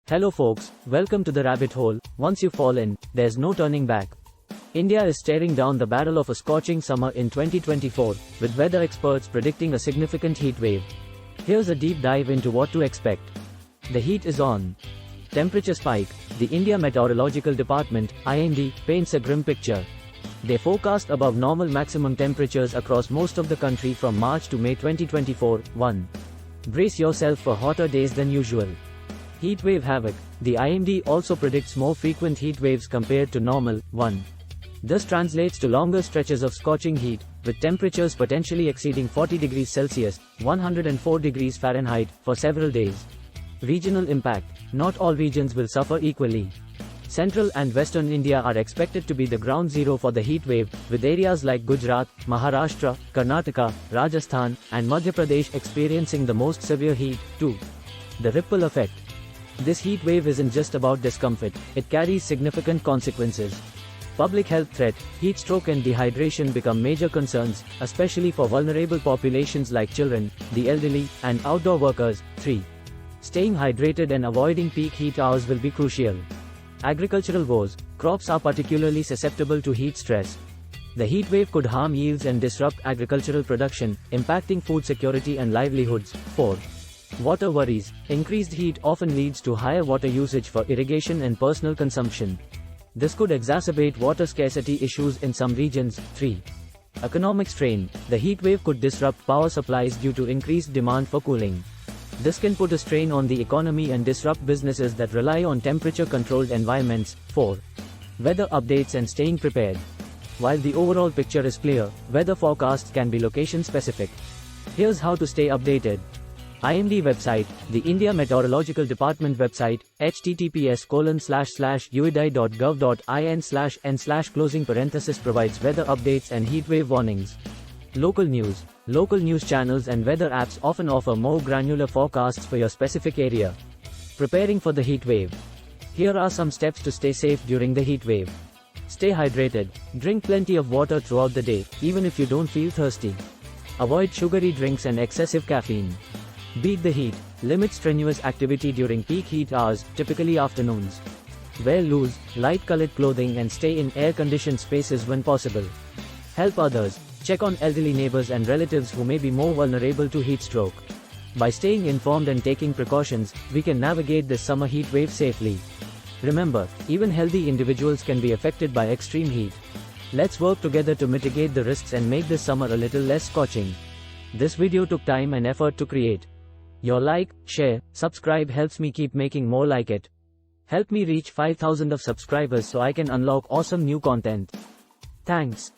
Hello folks, welcome to the rabbit hole. Once you fall in, there's no turning back. India is staring down the barrel of a scorching summer in 2024, with weather experts predicting a significant heat wave. Here's a deep dive into what to expect. The heat is on. Temperature spike. The India Meteorological Department, IMD, paints a grim picture. They forecast above normal maximum temperatures across most of the country from March to May 2024. 1. Brace yourself for hotter days than usual. Heatwave havoc. The IMD also predicts more frequent heat waves compared to normal. 1. This translates to longer stretches of scorching heat, with temperatures potentially exceeding 40 degrees Celsius, 104 degrees Fahrenheit, for several days. Regional impact. Not all regions will suffer equally. Central and western India are expected to be the ground zero for the heat wave, with areas like Gujarat, Maharashtra, Karnataka, Rajasthan, and Madhya Pradesh experiencing the most severe heat. 2. The ripple effect. This heat wave isn't just about discomfort, it carries significant consequences. Public health threat, heat stroke and dehydration become major concerns, especially for vulnerable populations like children, the elderly, and outdoor workers. 3. Staying hydrated and avoiding peak heat hours will be crucial. Agricultural woes. Crops are particularly susceptible to heat stress. The heat wave could harm yields and disrupt agricultural production, impacting food security and livelihoods. 4. Water worries. Increased heat often leads to higher water usage for irrigation and personal consumption. This could exacerbate water scarcity issues in some regions. 3. Economic strain. The heat wave could disrupt power supplies due to increased demand for cooling. This can put a strain on the economy and disrupt businesses that rely on temperature-controlled environments. 4. Weather updates and staying prepared. While the overall picture is clear, weather forecasts can be location-specific. Here's how to stay updated. IMD website. The India Meteorological Department website, https://uid.gov.in/n/closing parenthesis provides weather updates and heatwave warnings. Local news. Local news channels and weather apps often offer more granular forecasts for your specific area. Preparing for the heat wave. Here are some steps to stay safe during the heat wave. Stay hydrated. Drink plenty of water throughout the day, even if you don't feel thirsty. Avoid sugary drinks and excessive caffeine. Beat the heat. Limit strenuous activity during peak heat hours, typically afternoons. Wear loose, light-colored clothing and stay in air-conditioned spaces when possible. Help others. Check on elderly neighbors and relatives who may be more vulnerable to heat stroke. By staying informed and taking precautions, we can navigate this summer heat wave safely. Remember, even healthy individuals can be affected by extreme heat. Let's work together to mitigate the risks and make this summer a little less scorching. This video took time and effort to create. Your like, share, subscribe helps me keep making more like it. Help me reach 5,000 of subscribers so I can unlock awesome new content. Thanks.